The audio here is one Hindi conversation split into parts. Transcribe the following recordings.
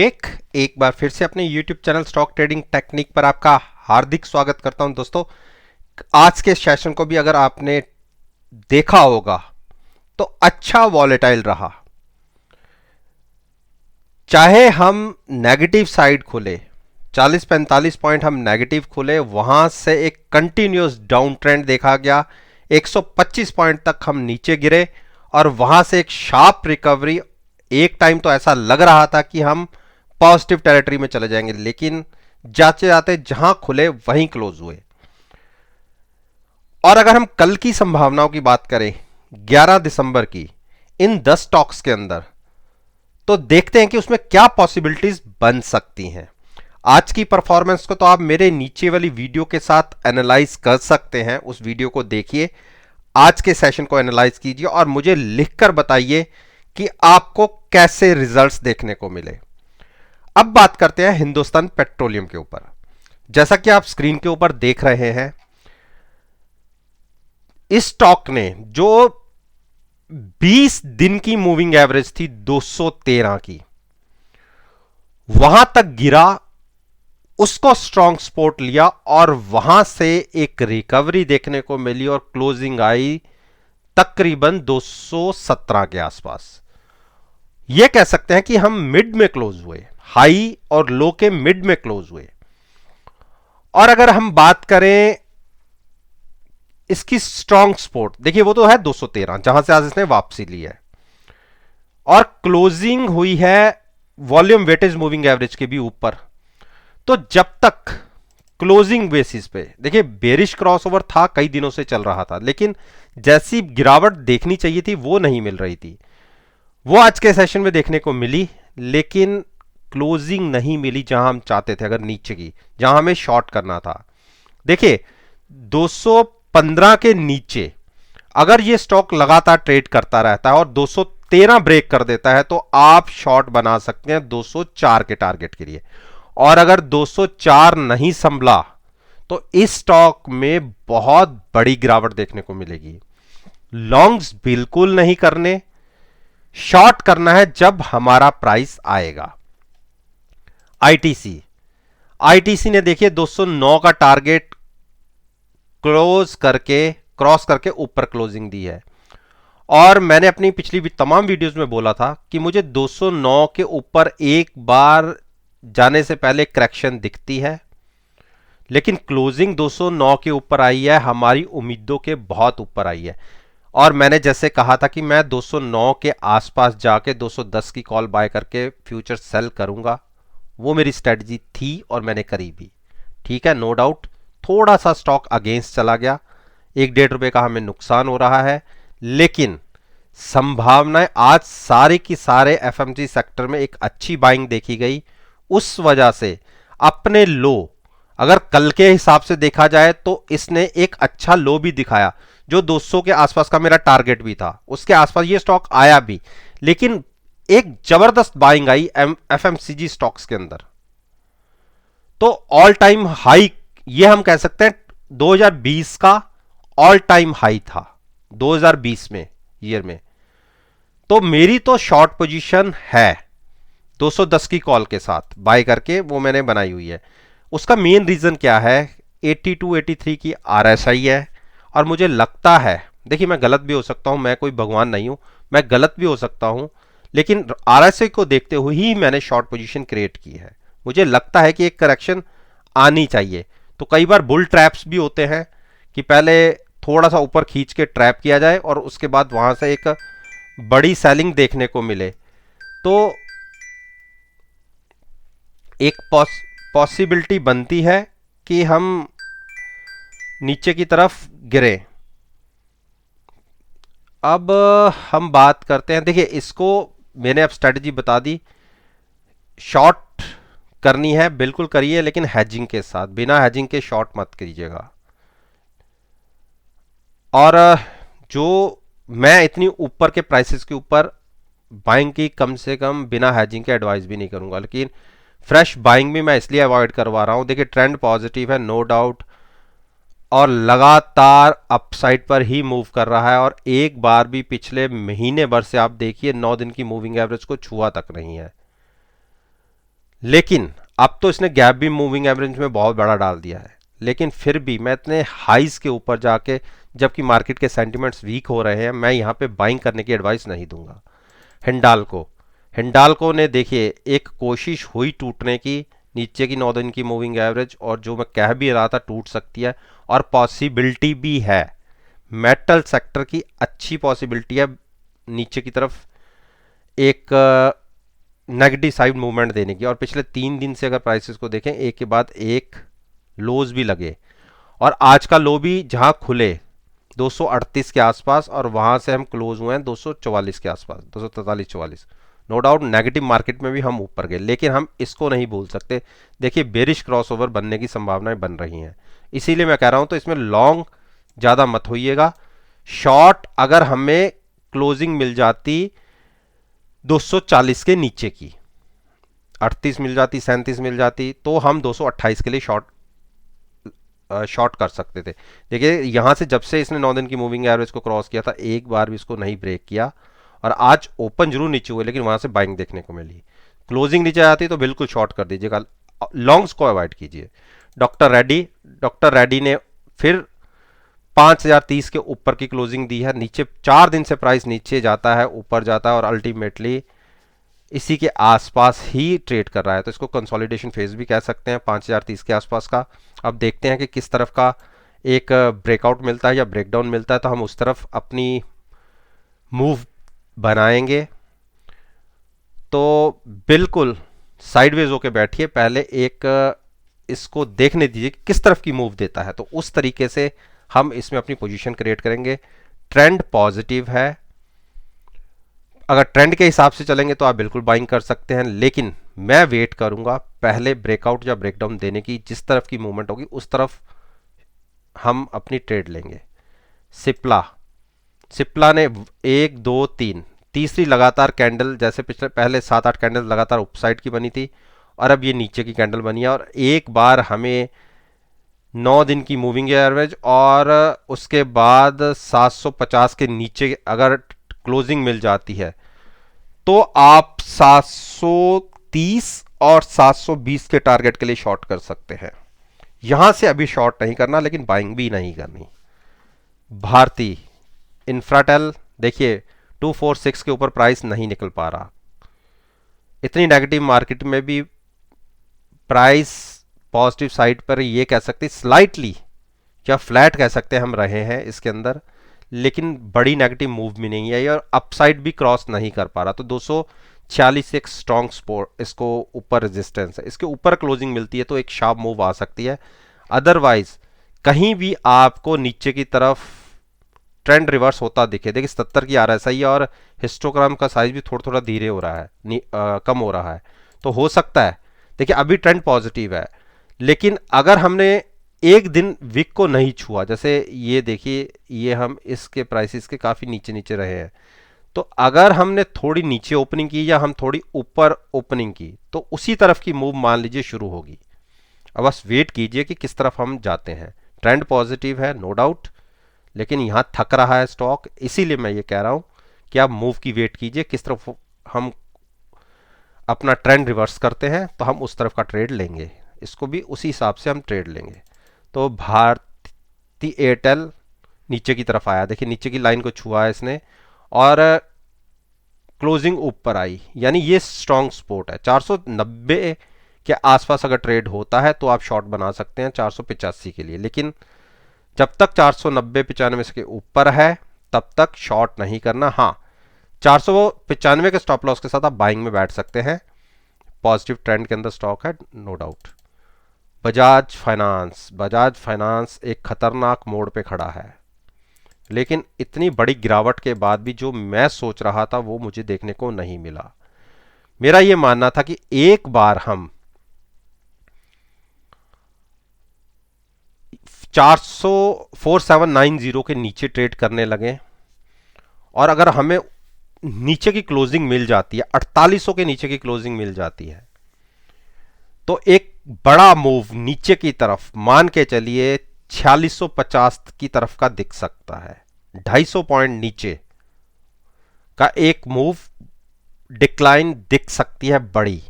एक बार फिर से अपने YouTube channel stock trading technique पर आपका हार्दिक स्वागत करता हूं दोस्तों। आज के सेशन को भी अगर आपने देखा होगा तो अच्छा वॉलेटाइल रहा। चाहे हम नेगेटिव साइड खुले 40-45 पॉइंट हम नेगेटिव खुले, वहां से एक कंटिन्यूअस डाउन ट्रेंड देखा गया, 125 पॉइंट तक हम नीचे गिरे और वहां से एक शार्प रिकवरी। एक टाइम तो ऐसा लग रहा था कि हम पॉजिटिव टेरिटरी में चले जाएंगे, लेकिन जाते जाते जहां खुले वहीं क्लोज हुए। और अगर हम कल की संभावनाओं की बात करें 11 दिसंबर की इन 10 स्टॉक्स के अंदर, तो देखते हैं कि उसमें क्या पॉसिबिलिटीज बन सकती हैं। आज की परफॉर्मेंस को तो आप मेरे नीचे वाली वीडियो के साथ एनालाइज कर सकते हैं, उस वीडियो को देखिए, आज के सेशन को एनालाइज कीजिए और मुझे लिखकर बताइए कि आपको कैसे रिजल्ट्स देखने को मिले। अब बात करते हैं हिंदुस्तान पेट्रोलियम के ऊपर। जैसा कि आप स्क्रीन के ऊपर देख रहे हैं, इस स्टॉक ने जो 20 दिन की मूविंग एवरेज थी 213 की, वहां तक गिरा, उसको स्ट्रॉन्ग सपोर्ट लिया और वहां से एक रिकवरी देखने को मिली और क्लोजिंग आई तकरीबन 217 के आसपास। यह कह सकते हैं कि हम मिड में क्लोज हुए, हाई और लो के मिड में क्लोज हुए। और अगर हम बात करें इसकी स्ट्रॉन्ग सपोर्ट, देखिए वो तो है 213 जहां से आज इसने वापसी ली है, और क्लोजिंग हुई है वॉल्यूम वेटेज मूविंग एवरेज के भी ऊपर। तो जब तक क्लोजिंग बेसिस पे, देखिए बेरिश क्रॉसओवर था, कई दिनों से चल रहा था, लेकिन जैसी गिरावट देखनी चाहिए थी वो नहीं मिल रही थी। वो आज के सेशन में देखने को मिली, लेकिन क्लोजिंग नहीं मिली जहां हम चाहते थे, अगर नीचे की जहां हमें शॉर्ट करना था। देखिए 215 के नीचे अगर ये स्टॉक लगातार ट्रेड करता रहता है और 213 ब्रेक कर देता है, तो आप शॉर्ट बना सकते हैं 204 के टारगेट के लिए। और अगर 204 नहीं संभला तो इस स्टॉक में बहुत बड़ी गिरावट देखने को मिलेगी। लॉन्ग्स बिल्कुल नहीं करने, शॉर्ट करना है जब हमारा प्राइस आएगा। आईटीसी ने देखिए 209 का टारगेट क्रॉस करके ऊपर क्लोजिंग दी है। और मैंने अपनी पिछली तमाम वीडियोस में बोला था कि मुझे 209 के ऊपर एक बार जाने से पहले करेक्शन दिखती है, लेकिन क्लोजिंग 209 के ऊपर आई है, हमारी उम्मीदों के बहुत ऊपर आई है। और मैंने जैसे कहा था कि मैं 209 के आसपास जाके 210 की कॉल बाय करके फ्यूचर सेल करूंगा, वो मेरी स्ट्रेटजी थी और मैंने करी भी। ठीक है, नो डाउट थोड़ा सा स्टॉक अगेंस्ट चला गया, 1-1.5 रुपए का हमें नुकसान हो रहा है, लेकिन संभावनाएं आज सारे की सारे एफएमसी सेक्टर में एक अच्छी बाइंग देखी गई। उस वजह से अपने लो, अगर कल के हिसाब से देखा जाए तो इसने एक अच्छा लो भी दिखाया, जो 200 के आसपास का मेरा टारगेट भी था, उसके आसपास ये स्टॉक आया भी, लेकिन एक जबरदस्त बाइंग आई एफएमसीजी स्टॉक्स के अंदर। तो ऑल टाइम हाई, ये हम कह सकते हैं 2020 का ऑल टाइम हाई था 2020 में, ईयर में। तो मेरी तो शॉर्ट पोजीशन है 210 की कॉल के साथ बाय करके, वो मैंने बनाई हुई है। उसका मेन रीजन क्या है, 82-83 की आरएसआई है, और मुझे लगता है, देखिए मैं गलत भी हो सकता हूं, मैं कोई भगवान नहीं हूं, मैं गलत भी हो सकता हूं, लेकिन आरएसआई को देखते हुए ही मैंने शॉर्ट पोजीशन क्रिएट की है। मुझे लगता है कि एक करेक्शन आनी चाहिए। तो कई बार बुल ट्रैप्स भी होते हैं कि पहले थोड़ा सा ऊपर खींच के ट्रैप किया जाए और उसके बाद वहां से एक बड़ी सेलिंग देखने को मिले, तो एक पॉसिबिलिटी बनती है कि हम नीचे की तरफ गिरे। अब हम बात करते हैं, देखिए इसको मैंने अब स्ट्रेटजी बता दी, शॉर्ट करनी है बिल्कुल करिए, लेकिन हैजिंग के साथ, बिना हैजिंग के शॉर्ट मत कीजिएगा। और जो मैं इतनी ऊपर के प्राइसेस के ऊपर बाइंग की कम से कम बिना हैजिंग के एडवाइस भी नहीं करूंगा, लेकिन फ्रेश बाइंग भी मैं इसलिए अवॉइड करवा रहा हूं। देखिए ट्रेंड पॉजिटिव है, नो डाउट, और लगातार अपसाइड पर ही मूव कर रहा है, और एक बार भी पिछले महीने भर से आप देखिए 9 दिन की मूविंग एवरेज को छुआ तक नहीं है। लेकिन अब तो इसने गैप भी मूविंग एवरेज में बहुत बड़ा डाल दिया है, लेकिन फिर भी मैं इतने हाइज के ऊपर जाके, जबकि मार्केट के सेंटिमेंट्स वीक हो रहे हैं, मैं यहाँ पे बाइंग करने की एडवाइस नहीं दूंगा। हिंडाल्को, हिंडाल्को ने देखिए एक कोशिश हुई टूटने की, नीचे की 9 दिन की मूविंग एवरेज, और जो मैं कह भी रहा था टूट सकती है, और पॉसिबिलिटी भी है, मेटल सेक्टर की अच्छी पॉसिबिलिटी है नीचे की तरफ एक नेगेटिव साइड मूवमेंट देने की। और पिछले 3 दिन से अगर प्राइसेस को देखें, एक के बाद एक लोज भी लगे, और आज का लो भी जहां खुले 238 के आसपास, और वहां से हम क्लोज हुए हैं 244 के आसपास, 243-44। नो डाउट नेगेटिव मार्केट में भी हम ऊपर गए, लेकिन हम इसको नहीं भूल सकते। देखिए बेरिश क्रॉसओवर बनने की संभावनाएं बन रही हैं, इसीलिए मैं कह रहा हूं तो इसमें लॉन्ग ज़्यादा मत होइएगा। शॉर्ट अगर हमें क्लोजिंग मिल जाती 240 के नीचे की, 38 मिल जाती, 37 मिल जाती, तो हम 228 के लिए शॉर्ट कर सकते थे। देखिए यहां से जब से इसने 9 दिन की मूविंग एवरेज को क्रॉस किया था, एक बार भी इसको नहीं ब्रेक किया, और आज ओपन जरूर नीचे हुए, लेकिन वहां से बाइंग देखने को मिली। क्लोजिंग नीचे आती तो बिल्कुल शॉर्ट कर दीजिएगा, लॉन्ग्स को अवॉइड कीजिए। डॉक्टर रेड्डी ने फिर 5030 के ऊपर की क्लोजिंग दी है। नीचे 4 दिन से प्राइस नीचे जाता है, ऊपर जाता है, और अल्टीमेटली इसी के आसपास ही ट्रेड कर रहा है, तो इसको कंसोलिडेशन फेज भी कह सकते हैं 5030 के आसपास का। अब देखते हैं कि किस तरफ का एक ब्रेकआउट मिलता है या ब्रेकडाउन मिलता है, तो हम उस तरफ अपनी मूव बनाएंगे। तो बिल्कुल साइडवेज होके बैठिए, पहले एक इसको देखने दीजिए कि किस तरफ की मूव देता है, तो उस तरीके से हम इसमें अपनी पोजीशन क्रिएट करेंगे। ट्रेंड पॉजिटिव है, अगर ट्रेंड के हिसाब से चलेंगे तो आप बिल्कुल बाइंग कर सकते हैं, लेकिन मैं वेट करूंगा पहले ब्रेकआउट या ब्रेकडाउन देने की, जिस तरफ की मूवमेंट होगी उस तरफ हम अपनी ट्रेड लेंगे। सिप्ला, सिप्ला ने 1 2 3 तीसरी लगातार कैंडल, जैसे पिछले पहले 7-8 कैंडल लगातार अपसाइड की बनी थी, और अब ये नीचे की कैंडल बनी है, और एक बार हमें 9 दिन की मूविंग एवरेज और उसके बाद 750 के नीचे अगर क्लोजिंग मिल जाती है, तो आप 730 और 720 के टारगेट के लिए शॉर्ट कर सकते हैं। यहां से अभी शॉर्ट नहीं करना, लेकिन बाइंग भी नहीं करनी। भारती इंफ्राटेल, देखिए 246 के ऊपर प्राइस नहीं निकल पा रहा, इतनी नेगेटिव मार्केट में भी प्राइस पॉजिटिव साइड पर ये कह सकते स्लाइटली या फ्लैट कह सकते हैं हम रहे हैं इसके अंदर, लेकिन बड़ी नेगेटिव मूव भी नहीं है, और अपसाइड भी क्रॉस नहीं कर पा रहा। तो 246 एक स्ट्रॉन्ग स्पोर्ट, इसको ऊपर रेजिस्टेंस है, इसके ऊपर क्लोजिंग मिलती है तो एक शार्प मूव आ सकती है। अदरवाइज कहीं भी आपको नीचे की तरफ ट्रेंड रिवर्स होता दिखे, देखिए 77 की आरएसआई है, और हिस्टोग्राम का साइज भी थोड़ा थोड़ा धीरे हो रहा है, कम हो रहा है, तो हो सकता है। देखिए अभी ट्रेंड पॉजिटिव है, लेकिन अगर हमने एक दिन विक को नहीं छुआ, जैसे ये देखिए ये हम इसके प्राइसेस के काफ़ी नीचे नीचे रहे हैं, तो अगर हमने थोड़ी नीचे ओपनिंग की या हम थोड़ी ऊपर ओपनिंग की, तो उसी तरफ की मूव मान लीजिए शुरू होगी। अब बस वेट कीजिए कि किस तरफ हम जाते हैं। ट्रेंड पॉजिटिव है नो डाउट, लेकिन यहाँ थक रहा है स्टॉक, इसीलिए मैं ये कह रहा हूँ कि आप मूव की वेट कीजिए, किस तरफ हम अपना ट्रेंड रिवर्स करते हैं तो हम उस तरफ का ट्रेड लेंगे, इसको भी उसी हिसाब से हम ट्रेड लेंगे। तो भारती एयरटेल नीचे की तरफ आया, देखिए नीचे की लाइन को छुआ है इसने, और क्लोजिंग ऊपर आई, यानी ये स्ट्रॉन्ग सपोर्ट है। 490 के आसपास अगर ट्रेड होता है तो आप शॉर्ट बना सकते हैं 485 के लिए, लेकिन जब तक 490-95 के ऊपर है तब तक शॉर्ट नहीं करना। हाँ 495 के स्टॉप लॉस के साथ आप बाइंग में बैठ सकते हैं, पॉजिटिव ट्रेंड के अंदर स्टॉक है नो डाउट। बजाज फाइनेंस एक खतरनाक मोड़ पे खड़ा है, लेकिन इतनी बड़ी गिरावट के बाद भी जो मैं सोच रहा था वो मुझे देखने को नहीं मिला। मेरा ये मानना था कि एक बार हम 4790 के नीचे ट्रेड करने लगे, और अगर हमें नीचे की क्लोजिंग मिल जाती है, 4800 के नीचे की क्लोजिंग मिल जाती है, तो एक बड़ा मूव नीचे की तरफ मान के चलिए 4650 की तरफ का दिख सकता है। 250 पॉइंट नीचे का एक मूव डिक्लाइन दिख सकती है बड़ी,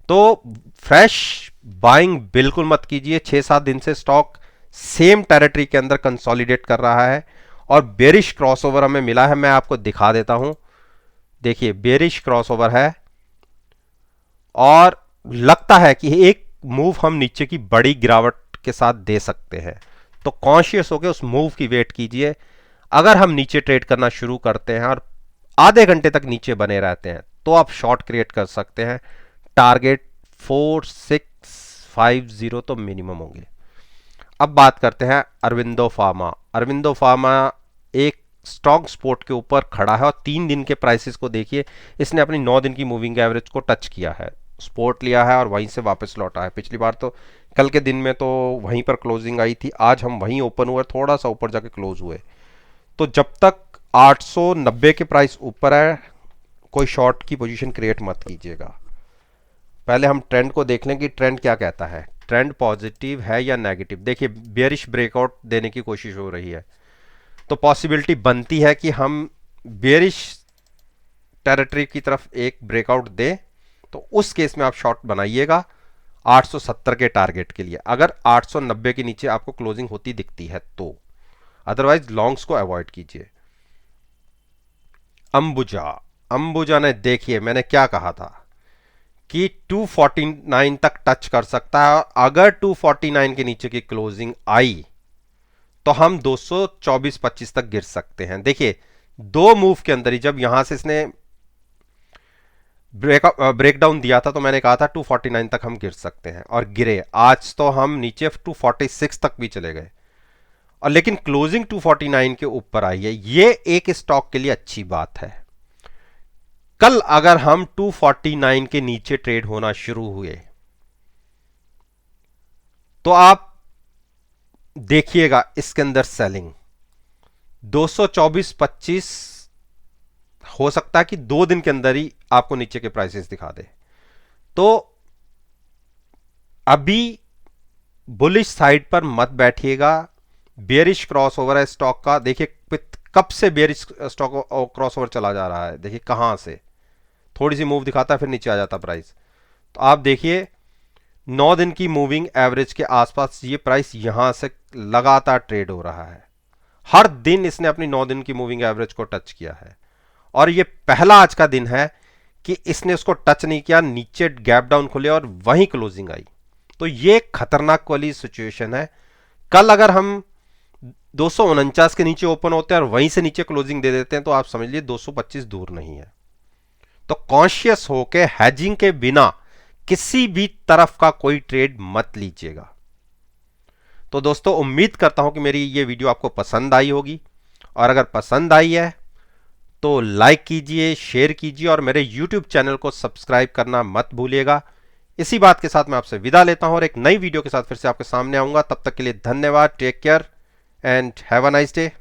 तो फ्रेश बाइंग बिल्कुल मत कीजिए। 6-7 दिन से स्टॉक सेम टेरिटरी के अंदर कंसोलिडेट कर रहा है और बेरिश क्रॉसओवर हमें मिला है। मैं आपको दिखा देता हूं, देखिए बेरिश क्रॉसओवर है और लगता है कि एक मूव हम नीचे की बड़ी गिरावट के साथ दे सकते हैं। तो कॉन्शियस होकर उस मूव की वेट कीजिए। अगर हम नीचे ट्रेड करना शुरू करते हैं और आधे घंटे तक नीचे बने रहते हैं तो आप शॉर्ट क्रिएट कर सकते हैं। टारगेट 4650 तो मिनिमम होंगे। अब बात करते हैं अरविंदो फार्मा। अरविंदो फार्मा एक स्ट्रॉन्ग सपोर्ट के ऊपर खड़ा है और 3 दिन के प्राइसेस को देखिए, इसने अपनी 9 दिन की मूविंग एवरेज को टच किया है, सपोर्ट लिया है और वहीं से वापस लौटा है। पिछली बार तो कल के दिन में तो वहीं पर क्लोजिंग आई थी, आज हम वहीं ओपन हुए, थोड़ा सा ऊपर जाके क्लोज हुए। तो जब तक 890 के प्राइस ऊपर है कोई शॉर्ट की पोजीशन क्रिएट मत कीजिएगा। पहले हम ट्रेंड को देख लें कि ट्रेंड क्या कहता है, ट्रेंड पॉजिटिव है या नेगेटिव। देखिए बेयरिश ब्रेकआउट देने की कोशिश हो रही है, तो पॉसिबिलिटी बनती है कि हम बेयरिश टेरिटरी की तरफ एक ब्रेकआउट दें, तो उस केस में आप शॉर्ट बनाइएगा 870 के टारगेट के लिए, अगर 890 के नीचे आपको क्लोजिंग होती दिखती है तो। अदरवाइज लॉन्ग्स को अवॉइड कीजिए। अंबुजा, अंबुजा ने देखिए मैंने क्या कहा था कि 249 तक टच कर सकता है, अगर 249 के नीचे की क्लोजिंग आई तो हम 224.25 तक गिर सकते हैं। देखिए 2 मूव के अंदर ही जब यहां से इसने ब्रेकडाउन दिया था तो मैंने कहा था 249 तक हम गिर सकते हैं और गिरे। आज तो हम नीचे 246 तक भी चले गए और लेकिन क्लोजिंग 249 के ऊपर आई है। ये एक स्टॉक के लिए अच्छी बात है। कल अगर हम 249 के नीचे ट्रेड होना शुरू हुए तो आप देखिएगा इसके अंदर सेलिंग 224.25 हो सकता है कि 2 दिन के अंदर ही आपको नीचे के प्राइसेस दिखा दे। तो अभी बुलिश साइड पर मत बैठिएगा। बेयरिश क्रॉसओवर है स्टॉक का, देखिए कब से बेयरिश स्टॉक क्रॉसओवर चला जा रहा है, देखिए कहां से थोड़ी सी मूव दिखाता है फिर नीचे आ जाता प्राइस। तो आप देखिए 9 दिन की मूविंग एवरेज के आसपास ये प्राइस यहां से लगातार ट्रेड हो रहा है। हर दिन इसने अपनी 9 दिन की मूविंग एवरेज को टच किया है और ये पहला आज का दिन है कि इसने उसको टच नहीं किया, नीचे गैप डाउन खुले और वहीं क्लोजिंग आई। तो ये खतरनाक वाली सिचुएशन है। कल अगर हम 249 के नीचे ओपन होते हैं और वहीं से नीचे क्लोजिंग दे देते हैं तो आप समझ लीजिए 225 दूर नहीं है। तो कॉन्शियस होके हैजिंग के बिना किसी भी तरफ का कोई ट्रेड मत लीजिएगा। तो दोस्तों उम्मीद करता हूं कि मेरी ये वीडियो आपको पसंद आई होगी और अगर पसंद आई है तो लाइक कीजिए, शेयर कीजिए और मेरे YouTube चैनल को सब्सक्राइब करना मत भूलिएगा। इसी बात के साथ मैं आपसे विदा लेता हूं और एक नई वीडियो के साथ फिर से आपके सामने आऊंगा। तब तक के लिए धन्यवाद, take care and have a nice day.